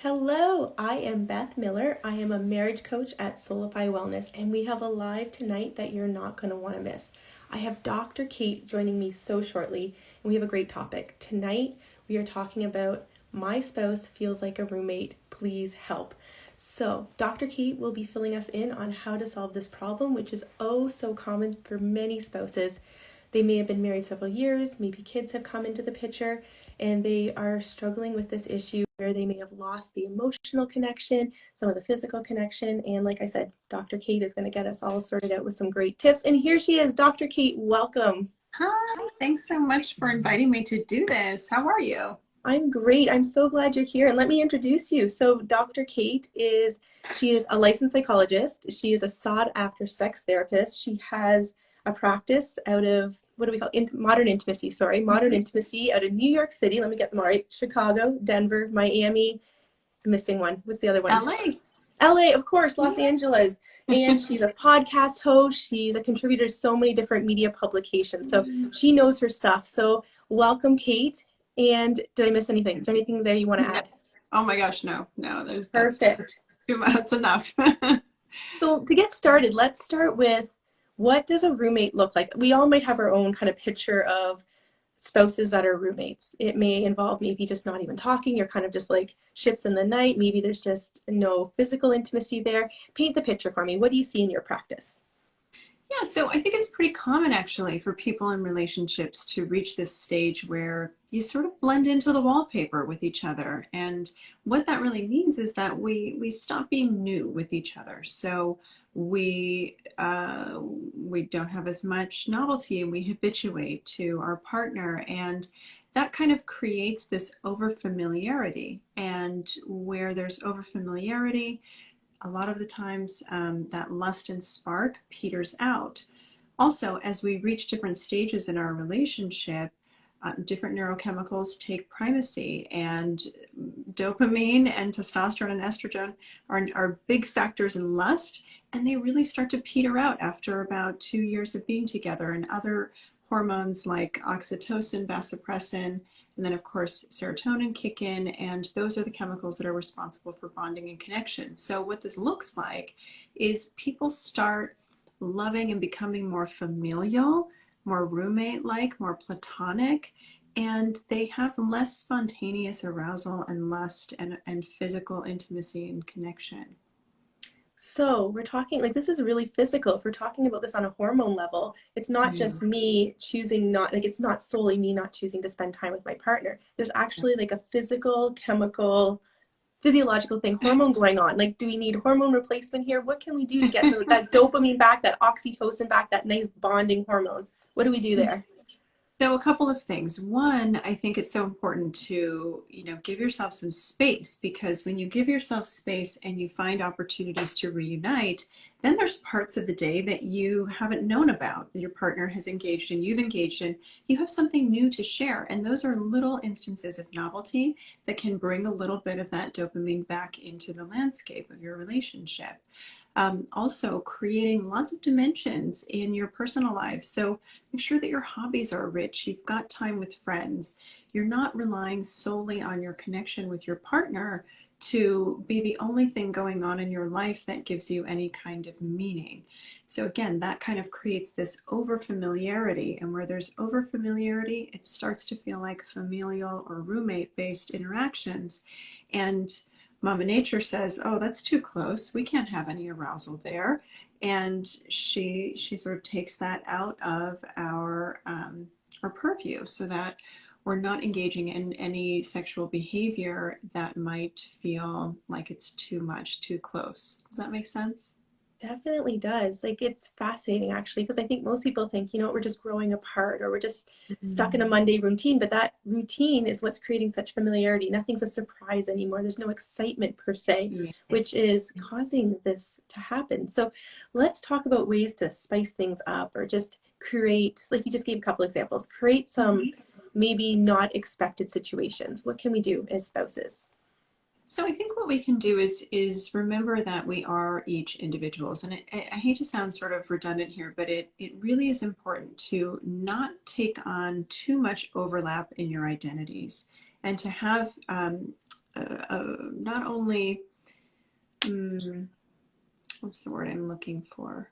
Hello, I am Beth Miller. I am a marriage coach at Soulify Wellness, and we have a live tonight that you're not going to want to miss. I have Dr. Kate joining me so shortly, and we have a great topic. Tonight, we are talking about my spouse feels like a roommate, please help. So, Dr. Kate will be filling us in on how to solve this problem, which is oh so common for many spouses. They may have been married several years, maybe kids have come into the picture, and they are struggling with this issue where they may have lost the emotional connection, some of the physical connection. And like I said, Dr. Kate is going to get us all sorted out with some great tips. And here she is. Dr. Kate, welcome. Hi, thanks so much for inviting me to do this. How are you? I'm great. I'm so glad you're here. And let me introduce you. So Dr. Kate she is a licensed psychologist. She is a sought after sex therapist. She has a practice out of, what do we call it? Modern intimacy out of New York City. Let me get them all right. Chicago, Denver, Miami. I'm missing one. What's the other one? LA. LA, of course, Los Angeles. And she's a podcast host. She's a contributor to so many different media publications. So she knows her stuff. So welcome, Kate. And did I miss anything? Is there anything there you want to add? Oh my gosh, no. There's Perfect. That's enough. So to get started, let's start with, what does a roommate look like? We all might have our own kind of picture of spouses that are roommates. It may involve maybe just not even talking. You're kind of just like ships in the night. Maybe there's just no physical intimacy there. Paint the picture for me. What do you see in your practice? Yeah, so I think it's pretty common actually for people in relationships to reach this stage where you sort of blend into the wallpaper with each other. And what that really means is that we stop being new with each other. So we don't have as much novelty, and we habituate to our partner, and that kind of creates this overfamiliarity. And where there's overfamiliarity, a lot of the times that lust and spark peters out. Also, as we reach different stages in our relationship, different neurochemicals take primacy, and dopamine and testosterone and estrogen are big factors in lust, and they really start to peter out after about 2 years of being together. And other hormones like oxytocin, vasopressin, and then, of course, serotonin kick in, and those are the chemicals that are responsible for bonding and connection. So what this looks like is people start loving and becoming more familial, more roommate-like, more platonic, and they have less spontaneous arousal and lust and physical intimacy and connection. So we're talking, like, this is really physical. If we're talking about this on a hormone level, it's not just me choosing not, like, it's not solely me not choosing to spend time with my partner. There's actually like a physical, chemical, physiological thing, hormone going on. Like, do we need hormone replacement here? What can we do to get that dopamine back, that oxytocin back, that nice bonding hormone? What do we do there? So a couple of things. One, I think it's so important to, give yourself some space, because when you give yourself space and you find opportunities to reunite, then there's parts of the day that you haven't known about, that your partner has engaged in, you've engaged in. You have something new to share. And those are little instances of novelty that can bring a little bit of that dopamine back into the landscape of your relationship. Also creating lots of dimensions in your personal life. So make sure that your hobbies are rich. You've got time with friends. You're not relying solely on your connection with your partner to be the only thing going on in your life that gives you any kind of meaning. So again, that kind of creates this overfamiliarity. And where there's overfamiliarity, it starts to feel like familial or roommate-based interactions. And Mama Nature says, oh, that's too close. We can't have any arousal there. And she sort of takes that out of our purview, so that we're not engaging in any sexual behavior that might feel like it's too much, too close. Does that make sense? Definitely does. Like, it's fascinating actually, because I think most people think, we're just growing apart, or we're just stuck in a Monday routine, but that routine is what's creating such familiarity. Nothing's a surprise anymore. There's no excitement per se, which is causing this to happen. So let's talk about ways to spice things up, or just create, like you just gave a couple examples, create some maybe not expected situations. What can we do as spouses? So I think what we can do is remember that we are each individuals. And I hate to sound sort of redundant here, but it really is important to not take on too much overlap in your identities, and to have not only, what's the word I'm looking for?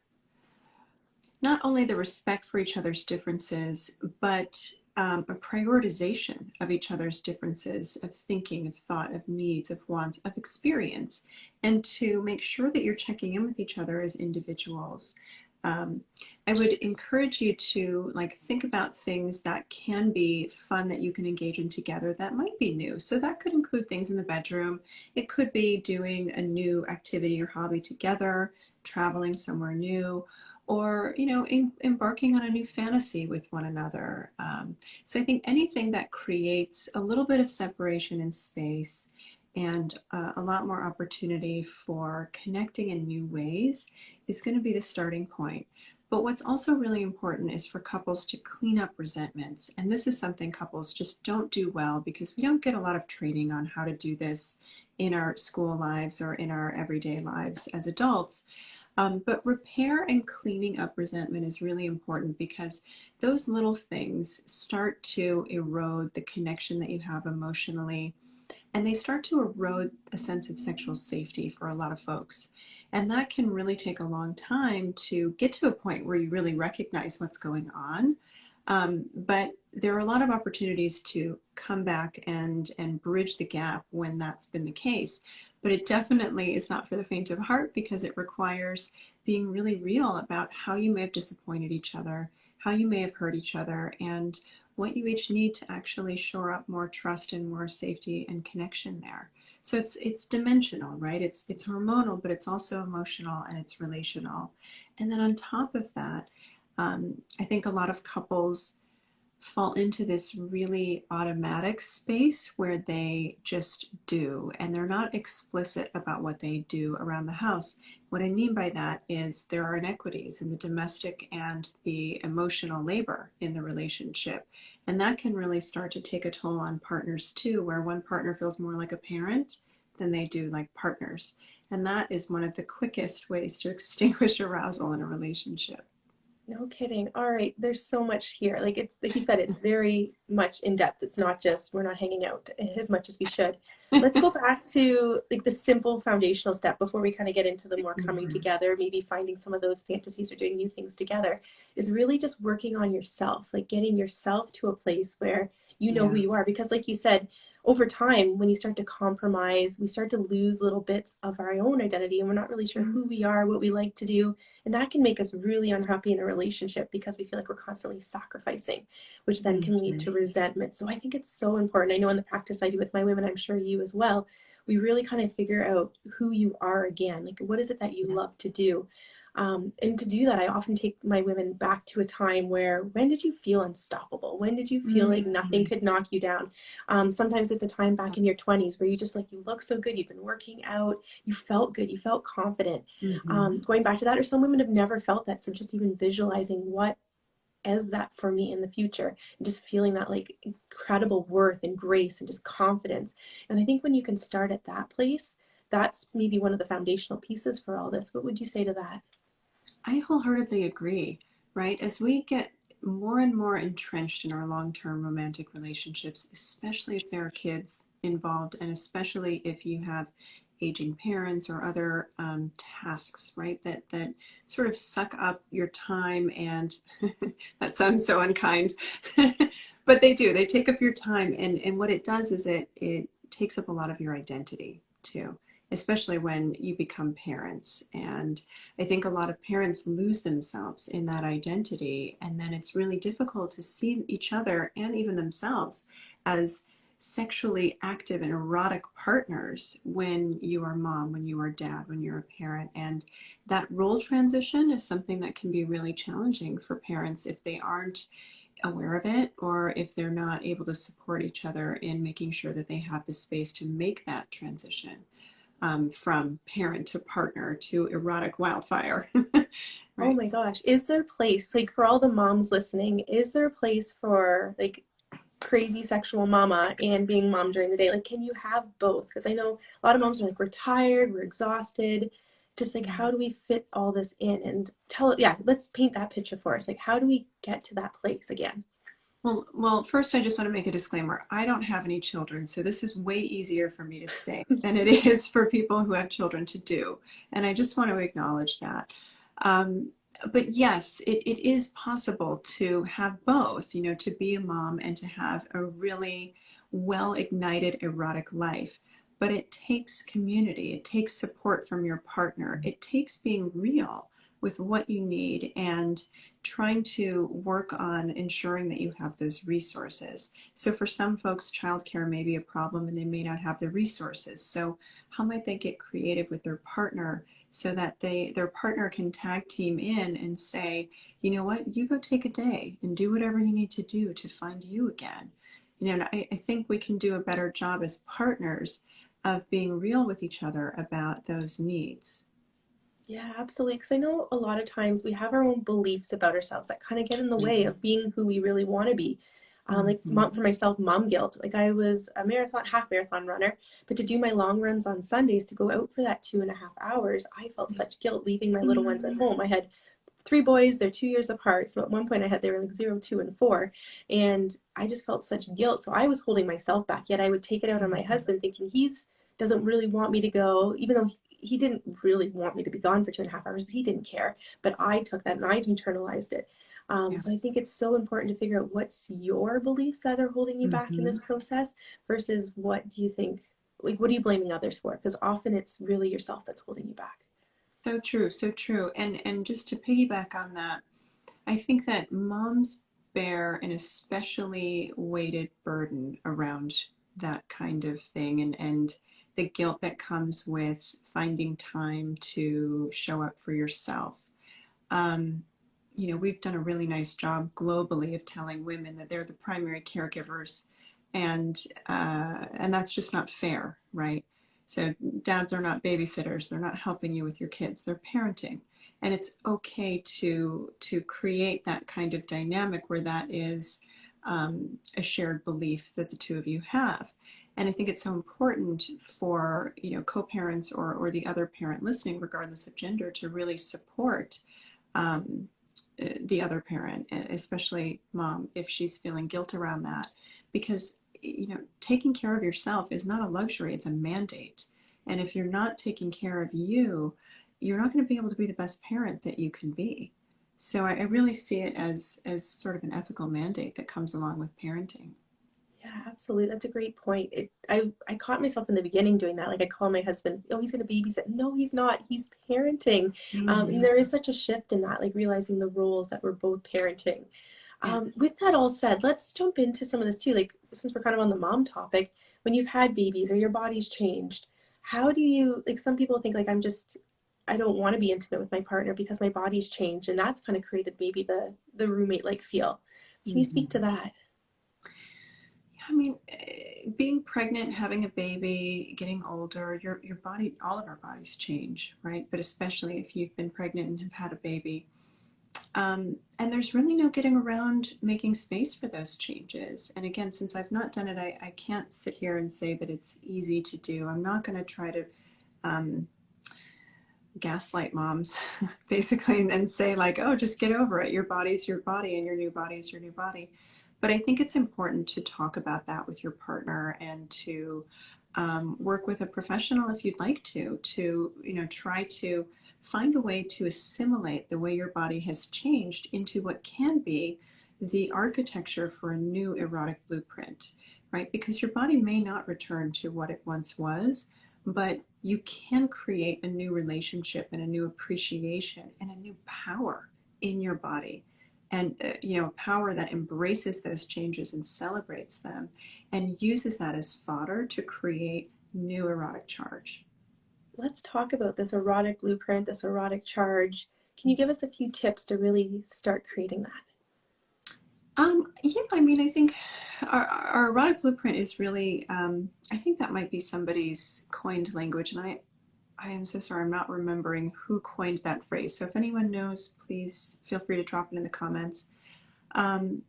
Not only the respect for each other's differences, but a prioritization of each other's differences of thinking, of thought, of needs, of wants, of experience, and to make sure that you're checking in with each other as individuals. I would encourage you to think about things that can be fun that you can engage in together that might be new. So that could include things in the bedroom. It could be doing a new activity or hobby together, traveling somewhere new, or embarking on a new fantasy with one another. So I think anything that creates a little bit of separation in space and a lot more opportunity for connecting in new ways is going to be the starting point. But what's also really important is for couples to clean up resentments. And this is something couples just don't do well because we don't get a lot of training on how to do this in our school lives or in our everyday lives as adults. But repair and cleaning up resentment is really important because those little things start to erode the connection that you have emotionally, and they start to erode a sense of sexual safety for a lot of folks. And that can really take a long time to get to a point where you really recognize what's going on. But there are a lot of opportunities to come back and bridge the gap when that's been the case. But it definitely is not for the faint of heart because it requires being really real about how you may have disappointed each other, how you may have hurt each other, and what you each need to actually shore up more trust and more safety and connection there. So it's dimensional, right? It's hormonal, but it's also emotional and it's relational. And then on top of that, I think a lot of couples fall into this really automatic space where they just do, and they're not explicit about what they do around the house. What I mean by that is there are inequities in the domestic and the emotional labor in the relationship. And that can really start to take a toll on partners too, where one partner feels more like a parent than they do like partners. And that is one of the quickest ways to extinguish arousal in a relationship. No kidding. All right. There's so much here. It's like you said, it's very much in depth. It's not just we're not hanging out as much as we should. Let's go back to the simple foundational step before we kind of get into the more coming together, maybe finding some of those fantasies or doing new things together, is really just working on yourself, getting yourself to a place where you know who you are. Because like you said, over time, when you start to compromise, we start to lose little bits of our own identity and we're not really sure who we are, what we like to do. And that can make us really unhappy in a relationship because we feel like we're constantly sacrificing, which then can lead to resentment. So I think it's so important. I know in the practice I do with my women, I'm sure you as well, we really kind of figure out who you are again. What is it that you love to do? And to do that, I often take my women back to a time when did you feel unstoppable? When did you feel like nothing could knock you down? Sometimes it's a time back in your 20s where you just you look so good, you've been working out, you felt good, you felt confident. Going back to that, or some women have never felt that. So just even visualizing what is that for me in the future, and just feeling that incredible worth and grace and just confidence. And I think when you can start at that place, that's maybe one of the foundational pieces for all this. What would you say to that? I wholeheartedly agree, right? As we get more and more entrenched in our long-term romantic relationships, especially if there are kids involved, and especially if you have aging parents or other tasks, right, that sort of suck up your time, and that sounds so unkind, but they do. They take up your time, and what it does is it takes up a lot of your identity too, especially when you become parents. And I think a lot of parents lose themselves in that identity, and then it's really difficult to see each other and even themselves as sexually active and erotic partners when you are mom, when you are dad, when you're a parent. And that role transition is something that can be really challenging for parents if they aren't aware of it, or if they're not able to support each other in making sure that they have the space to make that transition from parent to partner to erotic wildfire. Right? Oh my gosh. Is there a place, for all the moms listening, is there a place for crazy sexual mama and being mom during the day? Can you have both? Because I know a lot of moms are we're tired, we're exhausted. Just how do we fit all this in? And let's paint that picture for us. How do we get to that place again? Well, first I just want to make a disclaimer. I don't have any children, so this is way easier for me to say than it is for people who have children to do. And I just want to acknowledge that. Um, but yes, it is possible to have both, you know, to be a mom and to have a really well ignited erotic life. But it takes community, it takes support from your partner, it takes being real with what you need and trying to work on ensuring that you have those resources. So for some folks, childcare may be a problem and they may not have the resources. So how might they get creative with their partner so that their partner can tag team in and say, you know what, you go take a day and do whatever you need to do to find you again. You know, and I think we can do a better job as partners of being real with each other about those needs. Yeah, absolutely. Because I know a lot of times we have our own beliefs about ourselves that kind of get in the way Mhm. of being who we really want to be. Like Mhm. for myself, mom guilt. Like I was a marathon, half marathon runner, but to do my long runs on Sundays, to go out for that 2.5 hours, I felt such guilt leaving my little ones at Mhm. home. I had three boys, they're 2 years apart. So at one point they were like 0, 2, and 4. And I just felt such guilt. So I was holding myself back. Yet I would take it out on my Mhm. husband, thinking he's doesn't really want me to go, even though he didn't really want me to be gone for 2.5 hours, but he didn't care. But I took that and I internalized it. Yeah. So I think it's so important to figure out what's your beliefs that are holding you back in this Mhm. process versus what do you think, like, what are you blaming others for? Because often it's really yourself that's holding you back. So true, so true. And just to piggyback on that, I think that moms bear an especially weighted burden around that kind of thing and the guilt that comes with finding time to show up for yourself. Um, you know, we've done a really nice job globally of telling women that they're the primary caregivers, and that's just not fair, right? So dads are not babysitters; they're not helping you with your kids; they're parenting, and it's okay to create that kind of dynamic where that is a shared belief that the two of you have. And I think it's so important for co-parents or the other parent listening, regardless of gender, to really support um, the other parent, especially mom, if she's feeling guilt around that. Because, taking care of yourself is not a luxury, it's a mandate. And if you're not taking care of you, you're not going to be able to be the best parent that you can be. So I really see it as sort of an ethical mandate that comes along with parenting. Yeah, absolutely. That's a great point. I caught myself in the beginning doing that. Like I call my husband, oh, he's going to babysit. No, he's not. He's parenting. And Mm-hmm. there is such a shift in that, like realizing the roles that we're both parenting. Yeah. With that all said, let's jump into some of this too. Like since we're kind of on the mom topic, when you've had babies or your body's changed, how do you, like some people think like I don't want to be intimate with my partner because my body's changed. And that's kind of created maybe the roommate like feel. Can you speak to Mm-hmm. that? I mean, being pregnant, having a baby, getting older, your body, all of our bodies change, right? But especially if you've been pregnant and have had a baby. And there's really no getting around making space for those changes. And again, since I've not done it, I can't sit here and say that it's easy to do. I'm not going to try to um, gaslight moms, basically, and then say, like, oh, just get over it. Your body's your body, and your new body is your new body. But I think it's important to talk about that with your partner and to work with a professional if you'd like to try to find a way to assimilate the way your body has changed into what can be the architecture for a new erotic blueprint, right? Because your body may not return to what it once was, but you can create a new relationship and a new appreciation and a new power in your body, and power that embraces those changes and celebrates them and uses that as fodder to create new erotic charge. Let's talk about this erotic blueprint, this erotic charge. Can you give us a few tips to really start creating that? Yeah, I mean, I think our erotic blueprint is really, I think that might be somebody's coined language, and I am so sorry, I'm not remembering who coined that phrase. So if anyone knows, please feel free to drop it in the comments. Um,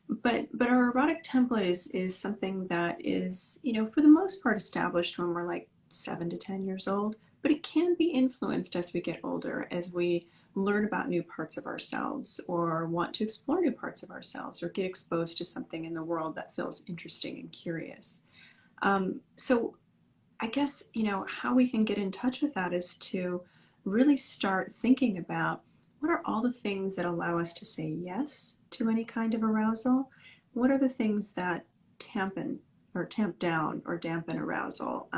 but our erotic template is something that is, for the most part established when we're like 7 to 10 years old. but it can be influenced as we get older, as we learn about new parts of ourselves or want to explore new parts of ourselves or get exposed to something in the world that feels interesting and curious. So I guess, how we can get in touch with that is to really start thinking about what are all the things that allow us to say yes to any kind of arousal? What are the things that tampen or tamp down or dampen arousal?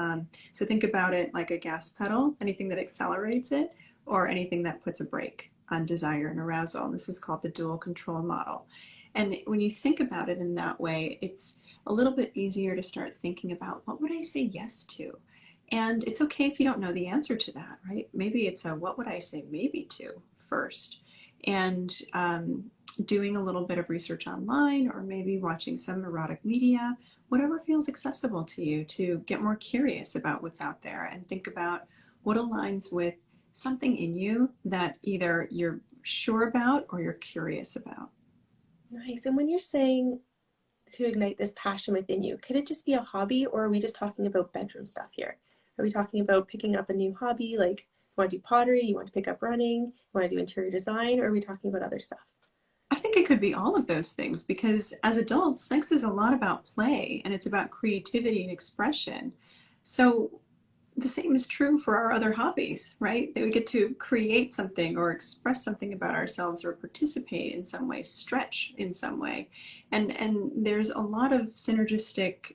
So think about it like a gas pedal, anything that accelerates it or anything that puts a brake on desire and arousal. This is called the dual control model. And when you think about it in that way, it's a little bit easier to start thinking about what would I say yes to? And it's okay if you don't know the answer to that, right? Maybe it's a what would I say maybe to first. And doing a little bit of research online or maybe watching some erotic media, whatever feels accessible to you to get more curious about what's out there and think about what aligns with something in you that either you're sure about or you're curious about. Nice. And when you're saying to ignite this passion within you, could it just be a hobby, or are we just talking about bedroom stuff here? Are we talking about picking up a new hobby, like you want to do pottery, you want to pick up running, you want to do interior design, or are we talking about other stuff? I think it could be all of those things because as adults, sex is a lot about play and it's about creativity and expression. So the same is true for our other hobbies, right? That we get to create something or express something about ourselves or participate in some way, stretch in some way. And there's a lot of synergistic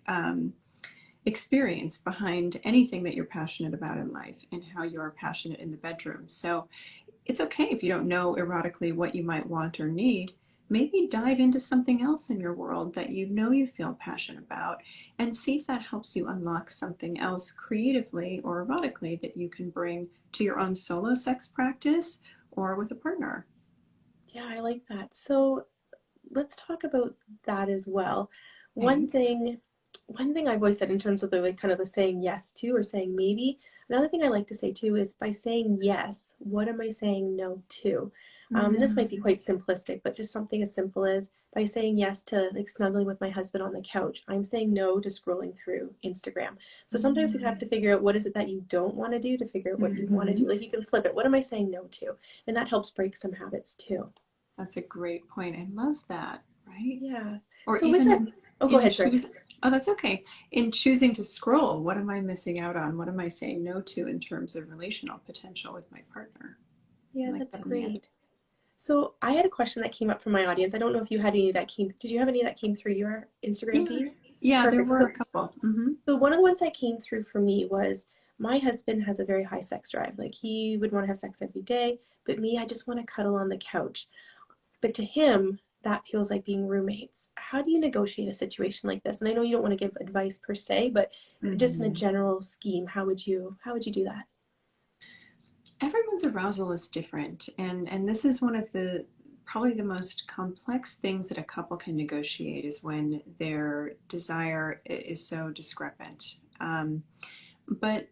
experience behind anything that you're passionate about in life and how you're passionate in the bedroom. So it's okay if you don't know erotically what you might want or need. Maybe dive into something else in your world that you feel passionate about and see if that helps you unlock something else creatively or erotically that you can bring to your own solo sex practice or with a partner. Yeah, I like that. So let's talk about that as well. Okay. One thing, one thing I've always said in terms of the like kind of the saying yes to or saying maybe. Another thing I like to say too is by saying yes, what am I saying no to? And this might be quite simplistic, but just something as simple as by saying yes to like snuggling with my husband on the couch, I'm saying no to scrolling through Instagram. So sometimes you have to figure out what is it that you don't want to do to figure out what you want to do. Like you can flip it. What am I saying no to? And that helps break some habits too. That's a great point. I love that, right? Yeah. Or So with that, even oh, go in ahead, sir. choose, oh, that's okay. In choosing to scroll, what am I missing out on? What am I saying no to in terms of relational potential with my partner? I Yeah, like that's that in the end. great. So I had a question that came up from my audience. I don't know if you had any that came. Did you have any that came through your Instagram Yeah, feed? yeah, there Perfect. were So, a couple. so one of the ones that came through for me was my husband has a very high sex drive. Like he would want to have sex every day, but me, I just want to cuddle on the couch. But to him, that feels like being roommates. How do you negotiate a situation like this? And I know you don't want to give advice per se, but just in a Hmm. general scheme, how would you do that? Everyone's arousal is different, and this is one of the probably the most complex things that a couple can negotiate is when their desire is so discrepant. But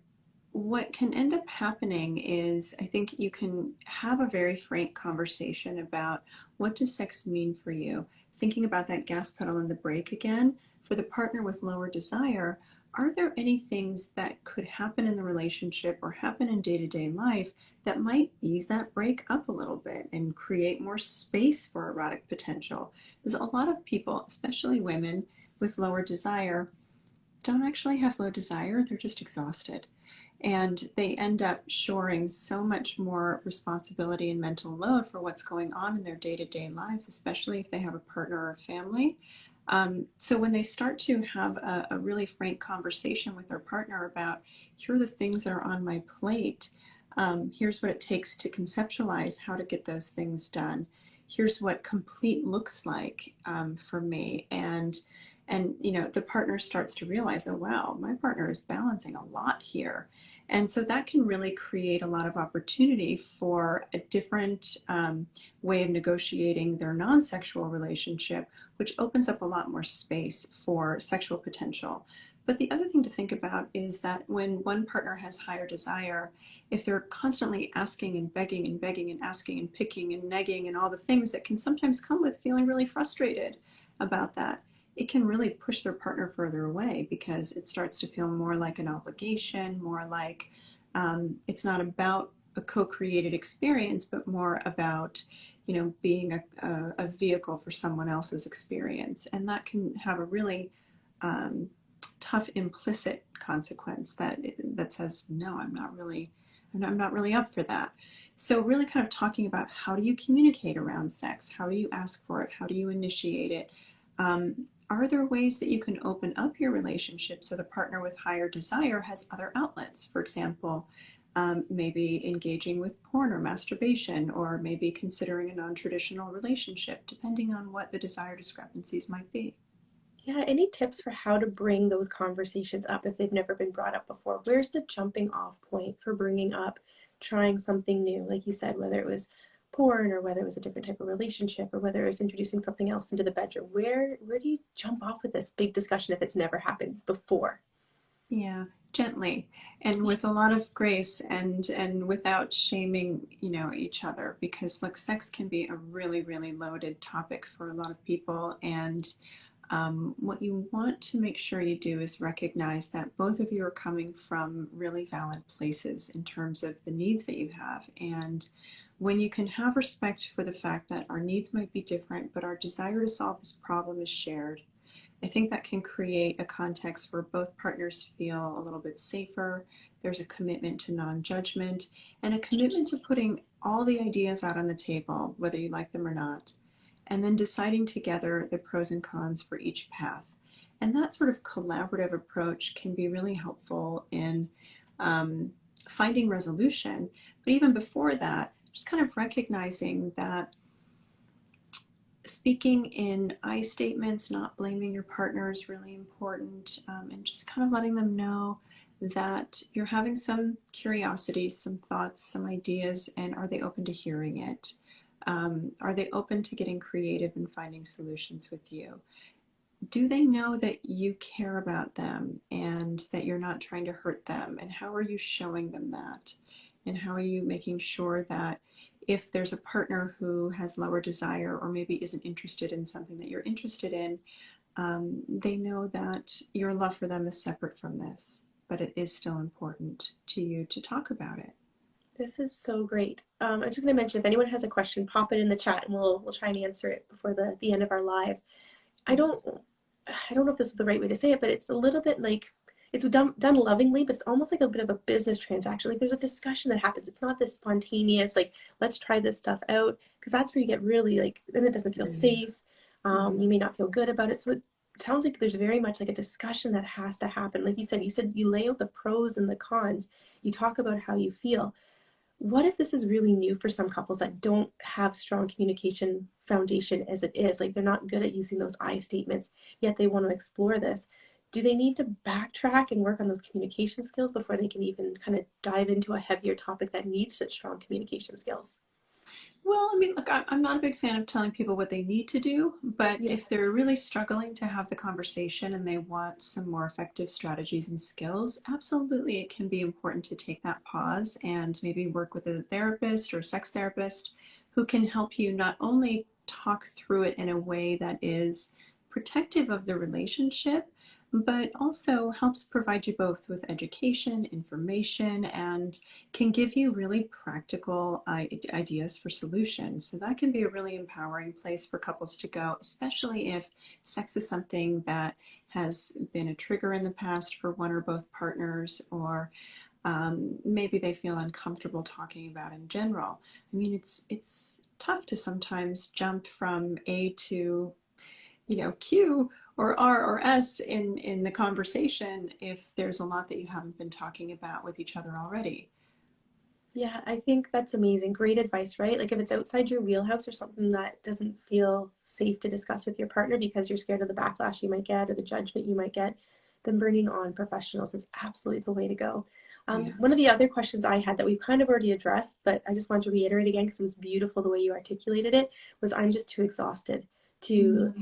what can end up happening is I think you can have a very frank conversation about what does sex mean for you. Thinking about that gas pedal and the brake again, for the partner with lower desire, are there any things that could happen in the relationship or happen in day-to-day life that might ease that brake up a little bit and create more space for erotic potential? Because a lot of people, especially women with lower desire, don't actually have low desire, they're just exhausted. And they end up shoring so much more responsibility and mental load for what's going on in their day to day lives, especially if they have a partner or a family. So when they start to have a really frank conversation with their partner about, here are the things that are on my plate, here's what it takes to conceptualize how to get those things done. Here's what complete looks like for me, and the partner starts to realize, oh wow, my partner is balancing a lot here, and so that can really create a lot of opportunity for a different way of negotiating their non-sexual relationship, which opens up a lot more space for sexual potential. But the other thing to think about is that when one partner has higher desire, if they're constantly asking and begging and begging and asking and picking and negging and all the things that can sometimes come with feeling really frustrated about that, it can really push their partner further away because it starts to feel more like an obligation, more like It's not about a co-created experience, but more about, being a vehicle for someone else's experience. And that can have a really tough implicit consequence that says, no, I'm not really up for that. So really kind of talking about, how do you communicate around sex? How do you ask for it? How do you initiate it? Are there ways that you can open up your relationship so the partner with higher desire has other outlets? For example, maybe engaging with porn or masturbation, or maybe considering a non-traditional relationship, depending on what the desire discrepancies might be. Yeah, any tips for how to bring those conversations up if they've never been brought up before? Where's the jumping off point for bringing up trying something new? Like you said, whether it was porn or whether it was a different type of relationship or whether it was introducing something else into the bedroom. Where do you jump off with this big discussion if it's never happened before? Yeah, gently and with a lot of grace, and without shaming, each other, because look, sex can be a really, really loaded topic for a lot of people. And what you want to make sure you do is recognize that both of you are coming from really valid places in terms of the needs that you have. And when you can have respect for the fact that our needs might be different, but our desire to solve this problem is shared, I think that can create a context where both partners feel a little bit safer. There's a commitment to non-judgment and a commitment to putting all the ideas out on the table, whether you like them or not, and then deciding together the pros and cons for each path. And that sort of collaborative approach can be really helpful in finding resolution. But even before that, just kind of recognizing that speaking in I statements, not blaming your partner, is really important, and just kind of letting them know that you're having some curiosity, some thoughts, some ideas, and are they open to hearing it? Are they open to getting creative and finding solutions with you? Do they know that you care about them and that you're not trying to hurt them? And how are you showing them that? And how are you making sure that if there's a partner who has lower desire or maybe isn't interested in something that you're interested in, they know that your love for them is separate from this, but it is still important to you to talk about it. This is so great. I'm just going to mention, if anyone has a question, pop it in the chat and we'll try and answer it before the end of our live. I don't know if this is the right way to say it, but it's a little bit like, it's done lovingly, but it's almost like a bit of a business transaction. Like there's a discussion that happens. It's not this spontaneous, like, let's try this stuff out, because that's where you get really like, then it doesn't feel safe. You may not feel good about it. So it sounds like there's very much like a discussion that has to happen. Like you said you lay out the pros and the cons. You talk about how you feel. What if this is really new for some couples that don't have strong communication foundation as it is? Like they're not good at using those I statements, yet they want to explore this. Do they need to backtrack and work on those communication skills before they can even kind of dive into a heavier topic that needs such strong communication skills? Well, I mean, look, I'm not a big fan of telling people what they need to do, but Yeah. if they're really struggling to have the conversation and they want some more effective strategies and skills, absolutely it can be important to take that pause and maybe work with a therapist or a sex therapist who can help you not only talk through it in a way that is protective of the relationship, but also helps provide you both with education, information, and can give you really practical ideas for solutions. So that can be a really empowering place for couples to go, especially if sex is something that has been a trigger in the past for one or both partners, or maybe they feel uncomfortable talking about in general. I mean, it's tough to sometimes jump from A to Q or R or S in the conversation if there's a lot that you haven't been talking about with each other already. Yeah, I think that's amazing. Great advice, right? Like if it's outside your wheelhouse or something that doesn't feel safe to discuss with your partner because you're scared of the backlash you might get or the judgment you might get, then bringing on professionals is absolutely the way to go. Yeah. One of the other questions I had that we've kind of already addressed, but I just want to reiterate again because it was beautiful the way you articulated it, was I'm just too exhausted to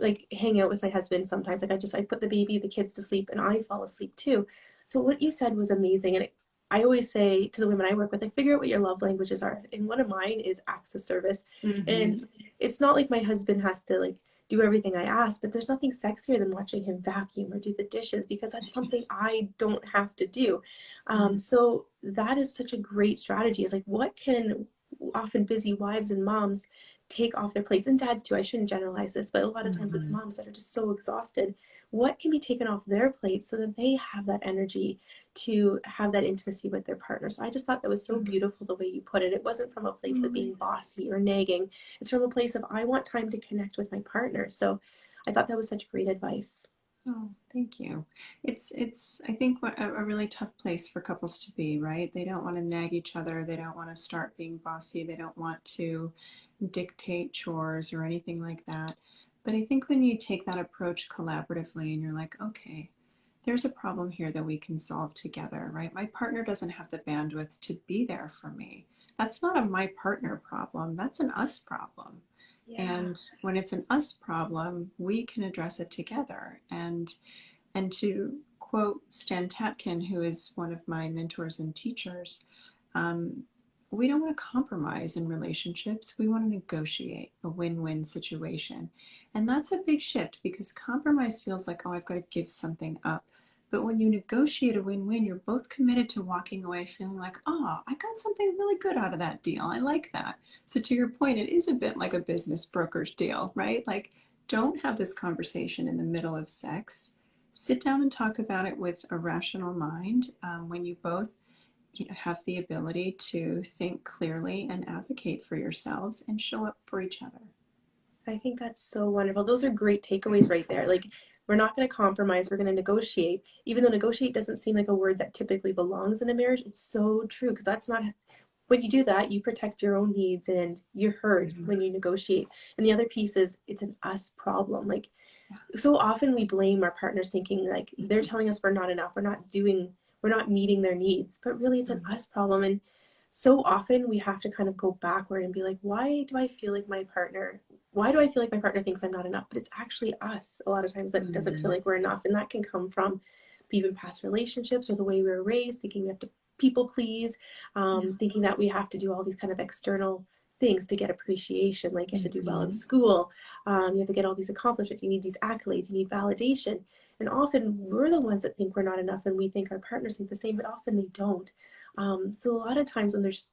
like hang out with my husband sometimes. Like I put the kids to sleep and I fall asleep too. So what you said was amazing. And I always say to the women I work with, like, figure out what your love languages are. And one of mine is acts of service. Mm-hmm. And it's not like my husband has to like do everything I ask, but there's nothing sexier than watching him vacuum or do the dishes because that's something I don't have to do. So that is such a great strategy. Is like, what can often busy wives and moms take off their plates, and dads too. I shouldn't generalize this, but a lot of times it's moms that are just so exhausted. What can be taken off their plates so that they have that energy to have that intimacy with their partner? So I just thought that was so beautiful the way you put it. It wasn't from a place of being bossy or nagging. It's from a place of, I want time to connect with my partner. So I thought that was such great advice. Oh, thank you. It's I think a really tough place for couples to be, right? They don't want to nag each other. They don't want to start being bossy. They don't want to dictate chores or anything like that. But I think when you take that approach collaboratively and you're like, okay, there's a problem here that we can solve together, right? My partner doesn't have the bandwidth to be there for me. That's not a my partner problem. That's an us problem. Yeah. And when it's an us problem, we can address it together. And to quote Stan Tatkin, who is one of my mentors and teachers, we don't want to compromise in relationships. We want to negotiate a win-win situation. And that's a big shift because compromise feels like, oh, I've got to give something up. But when you negotiate a win-win, you're both committed to walking away feeling like, oh, I got something really good out of that deal. I like that. So to your point, it is a bit like a business broker's deal, right? Like, don't have this conversation in the middle of sex. Sit down and talk about it with a rational mind when you both have the ability to think clearly and advocate for yourselves and show up for each other. I think that's so wonderful. Those are great takeaways right there. Like, we're not going to compromise, we're going to negotiate. Even though negotiate doesn't seem like a word that typically belongs in a marriage, it's so true because that's not, when you do that, you protect your own needs and you're heard when you negotiate. And the other piece is it's an us problem. Like, so often we blame our partners thinking like they're telling us we're not enough, we're not meeting their needs, but really it's an us problem. And so often we have to kind of go backward and be like, why do I feel like my partner thinks I'm not enough? But it's actually us a lot of times that doesn't feel like we're enough. And that can come from even past relationships or the way we were raised, thinking we have to people please, thinking that we have to do all these kind of external things to get appreciation, like you have to do well in school, you have to get all these accomplishments, you need these accolades, you need validation. And often we're the ones that think we're not enough and we think our partners think the same, but often they don't. So a lot of times when there's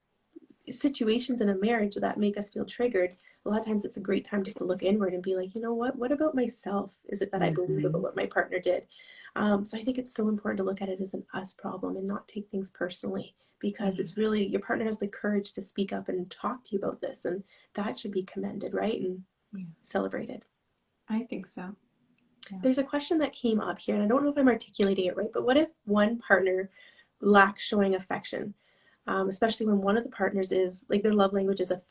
situations in a marriage that make us feel triggered, a lot of times it's a great time just to look inward and be like, you know what about myself is it that I believe about what my partner did? So I think it's so important to look at it as an us problem and not take things personally, because it's really your partner has the courage to speak up and talk to you about this, and that should be commended, right? And celebrated. I think so. Yeah. There's a question that came up here, and I don't know if I'm articulating it right, but what if one partner lacks showing affection? Especially when one of the partners is like their love language is like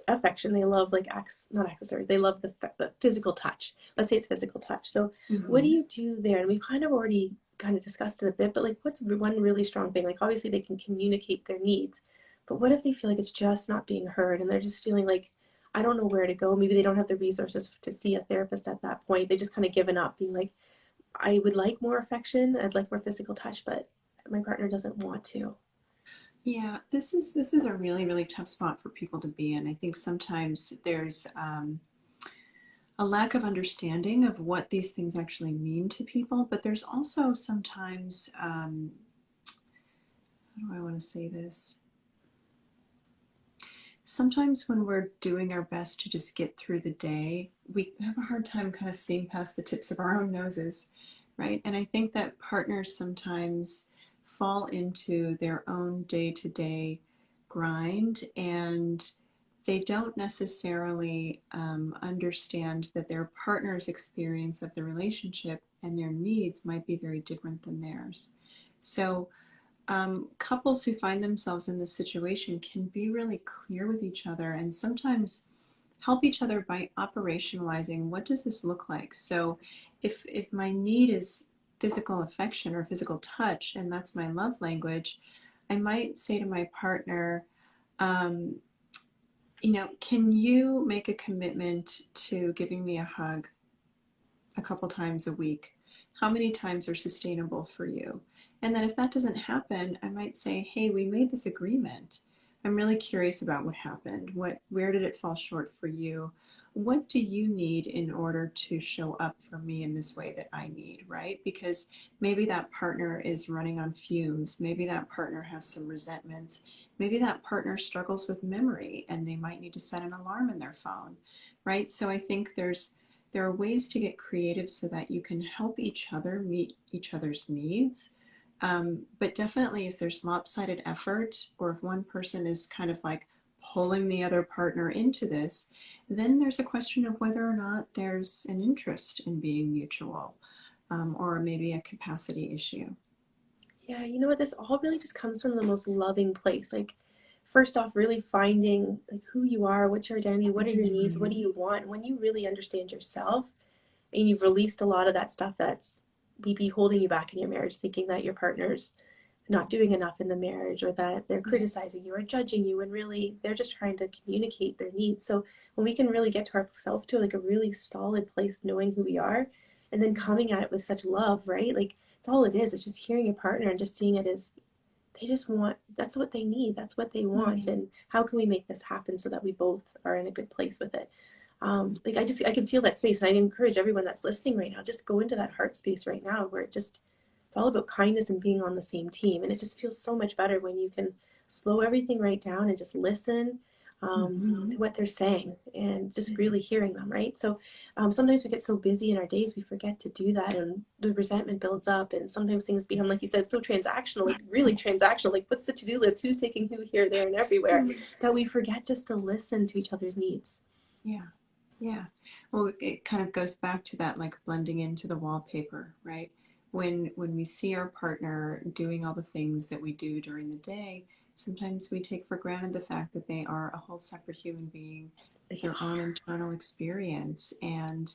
affection. They love like not accessories. They love the physical touch. Let's say it's physical touch. So what do you do there? And we've kind of already kind of discussed it a bit, but like what's one really strong thing? Like obviously they can communicate their needs, but what if they feel like it's just not being heard and they're just feeling like, I don't know where to go. Maybe they don't have the resources to see a therapist at that point. They just kind of given up, being like, I would like more affection. I'd like more physical touch, but my partner doesn't want to. Yeah, this is a really, really tough spot for people to be in. I think sometimes there's a lack of understanding of what these things actually mean to people, but there's also sometimes, how do I want to say this? Sometimes when we're doing our best to just get through the day, we have a hard time kind of seeing past the tips of our own noses, right? And I think that partners sometimes fall into their own day-to-day grind, and they don't necessarily understand that their partner's experience of the relationship and their needs might be very different than theirs. So couples who find themselves in this situation can be really clear with each other and sometimes help each other by operationalizing what does this look like. So if my need is physical affection or physical touch, and that's my love language, I might say to my partner, can you make a commitment to giving me a hug a couple times a week? How many times are sustainable for you? And then if that doesn't happen, I might say, hey, we made this agreement. I'm really curious about what happened. Where did it fall short for you? what do you need in order to show up for me in this way that I need, right? Because maybe that partner is running on fumes. Maybe that partner has some resentments. Maybe that partner struggles with memory and they might need to set an alarm in their phone, right? So I think there are ways to get creative so that you can help each other meet each other's needs. But definitely if there's lopsided effort, or if one person is kind of like pulling the other partner into this, then there's a question of whether or not there's an interest in being mutual, or maybe a capacity issue. Yeah, you know what? This all really just comes from the most loving place. Like, first off, really finding like who you are, what's your identity, what are your needs, what do you want? When you really understand yourself and you've released a lot of that stuff that's maybe holding you back in your marriage, thinking that your partner's not doing enough in the marriage or that they're criticizing you or judging you, and really they're just trying to communicate their needs. So when we can really get to ourselves to like a really solid place, knowing who we are, and then coming at it with such love, right? Like it's all it is. It's just hearing your partner and just seeing it as they just want, that's what they need, that's what they want, and how can we make this happen so that we both are in a good place with it. Like I can feel that space, and I encourage everyone that's listening right now, just go into that heart space right now where it's all about kindness and being on the same team, and it just feels so much better when you can slow everything right down and just listen to what they're saying and just really hearing them, right? So sometimes we get so busy in our days we forget to do that, and the resentment builds up, and sometimes things become, like you said, so transactional, like really transactional, like what's the to-do list, who's taking who here, there, and everywhere, that we forget just to listen to each other's needs. Yeah. Yeah. Well, it kind of goes back to that like blending into the wallpaper, right? When we see our partner doing all the things that we do during the day, sometimes we take for granted the fact that they are a whole separate human being with their own internal experience. And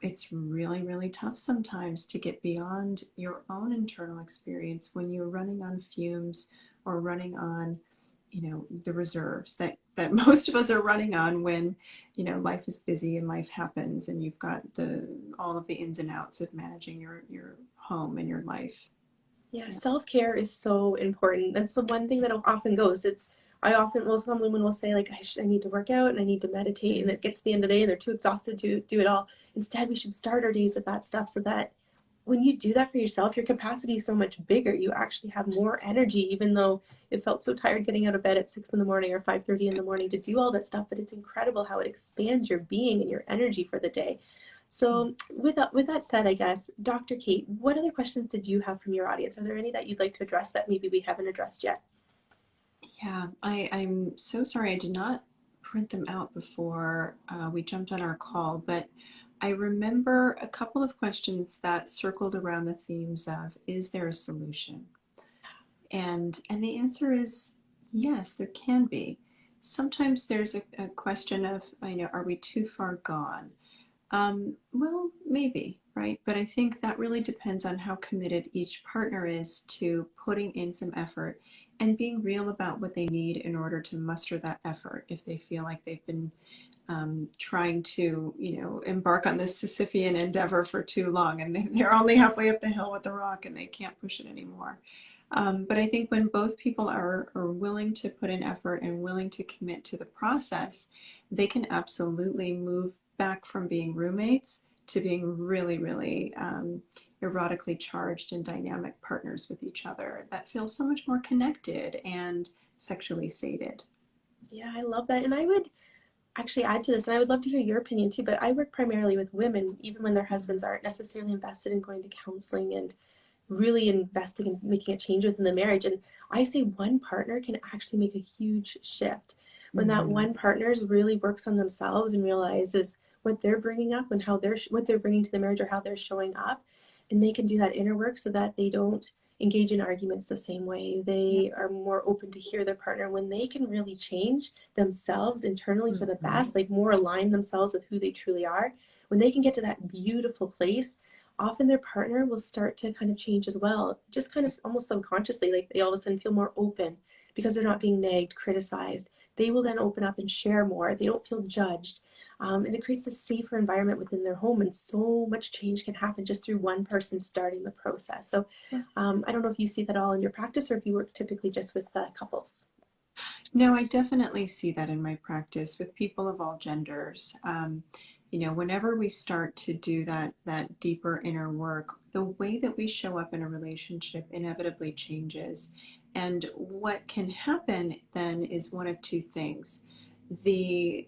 it's really, really tough sometimes to get beyond your own internal experience when you're running on fumes or running on, the reserves that most of us are running on when, life is busy and life happens and you've got all of the ins and outs of managing your home and your life. Yeah, self-care is so important. That's the one thing that often goes. Some women will say like, I need to work out and I need to meditate, and it gets to the end of the day and they're too exhausted to do it all. Instead, we should start our days with that stuff so that when you do that for yourself, your capacity is so much bigger. You actually have more energy, even though it felt so tired getting out of bed at 6 in the morning or 5:30 in the morning to do all that stuff. But it's incredible how it expands your being and your energy for the day. So with that said, I guess, Dr. Kate, what other questions did you have from your audience? Are there any that you'd like to address that maybe we haven't addressed yet? Yeah, I'm so sorry I did not print them out before we jumped on our call, but I remember a couple of questions that circled around the themes of, is there a solution? And the answer is yes, there can be. Sometimes there's a question of, are we too far gone? Well, maybe, right? But I think that really depends on how committed each partner is to putting in some effort and being real about what they need in order to muster that effort. If they feel like they've been trying to, embark on this Sisyphean endeavor for too long and they're only halfway up the hill with the rock and they can't push it anymore. But I think when both people are willing to put in effort and willing to commit to the process, they can absolutely move back from being roommates to being really, really erotically charged and dynamic partners with each other that feel so much more connected and sexually sated. Yeah, I love that. And I would actually add to this, and I would love to hear your opinion too, but I work primarily with women, even when their husbands aren't necessarily invested in going to counseling and really investing in making a change within the marriage. And I say one partner can actually make a huge shift when that one partner really works on themselves and realizes what they're bringing up and what they're bringing to the marriage or how they're showing up, and they can do that inner work so that they don't engage in arguments the same way. They are more open to hear their partner when they can really change themselves internally for the best, like more align themselves with who they truly are. When they can get to that beautiful place, often their partner will start to kind of change as well, just kind of almost subconsciously, like they all of a sudden feel more open because they're not being nagged, criticized. They will then open up and share more. They don't feel judged. And it creates a safer environment within their home, and so much change can happen just through one person starting the process. So I don't know if you see that all in your practice or if you work typically just with couples. No, I definitely see that in my practice with people of all genders. Whenever we start to do that deeper inner work, the way that we show up in a relationship inevitably changes. And what can happen then is one of two things. The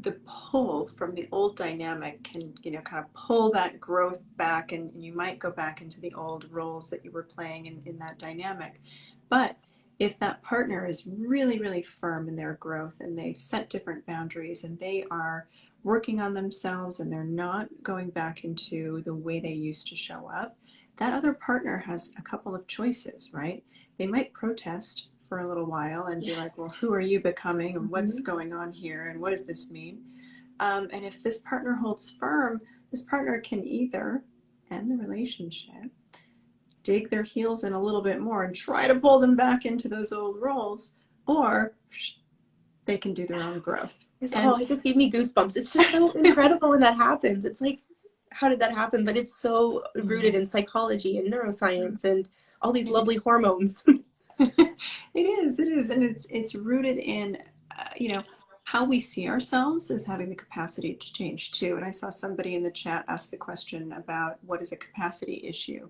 the pull from the old dynamic can, kind of pull that growth back, and you might go back into the old roles that you were playing in that dynamic. But if that partner is really, really firm in their growth and they've set different boundaries and they are working on themselves and they're not going back into the way they used to show up, that other partner has a couple of choices, right? They might protest for a little while and be like, well, who are you becoming and what's going on here and what does this mean? And if this partner holds firm, this partner can either end the relationship, dig their heels in a little bit more and try to pull them back into those old roles, or they can do their own growth. Oh, it just gave me goosebumps. It's just so incredible when that happens. It's like, how did that happen? But it's so rooted in psychology and neuroscience and all these lovely hormones. It is, and it's rooted in, how we see ourselves as having the capacity to change too. And I saw somebody in the chat ask the question about what is a capacity issue.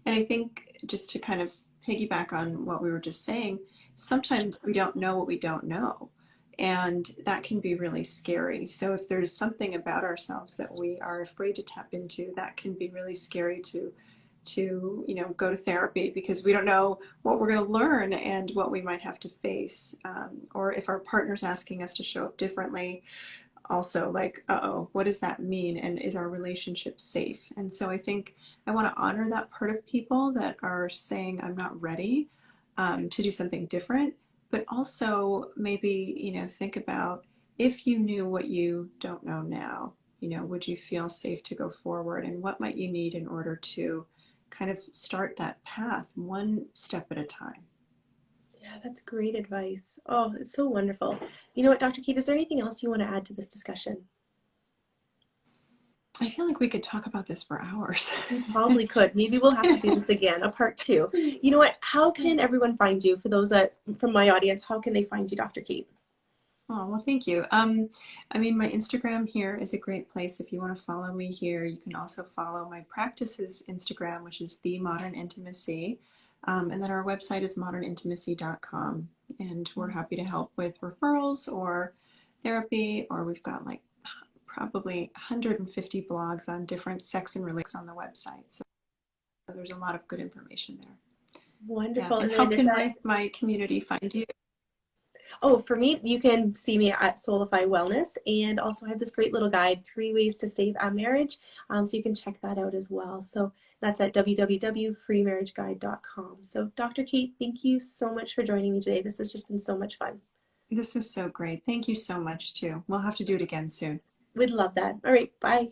And I think just to kind of piggyback on what we were just saying, sometimes we don't know what we don't know. And that can be really scary. So if there's something about ourselves that we are afraid to tap into, that can be really scary to go to therapy, because we don't know what we're going to learn and what we might have to face. Or if our partner's asking us to show up differently, also like, uh-oh, what does that mean? And is our relationship safe? And so I think I want to honor that part of people that are saying, I'm not ready to do something different, but also maybe, think about, if you knew what you don't know now, would you feel safe to go forward? And what might you need in order to kind of start that path one step at a time? Yeah, that's great advice. Oh, it's so wonderful. You know what, Dr. Kate, is there anything else you want to add to this discussion? I feel like we could talk about this for hours. We probably could. Maybe we'll have to do this again, a part 2. You know what? How can everyone find you? For those that from my audience, how can they find you, Dr. Kate? Oh, well, thank you. My Instagram here is a great place if you want to follow me here. You can also follow my practice's Instagram, which is The Modern Intimacy. And then our website is modernintimacy.com. And we're happy to help with referrals or therapy, or we've got like probably 150 blogs on different sex and relates on the website. So there's a lot of good information there. Wonderful. Yeah. And how can my community find you? Oh, for me, you can see me at Soulify Wellness, and also I have this great little guide, 3 ways to save a marriage. So you can check that out as well. So that's at www.freemarriageguide.com. So Dr. Kate, thank you so much for joining me today. This has just been so much fun. This was so great. Thank you so much too. We'll have to do it again soon. We'd love that. All right, bye.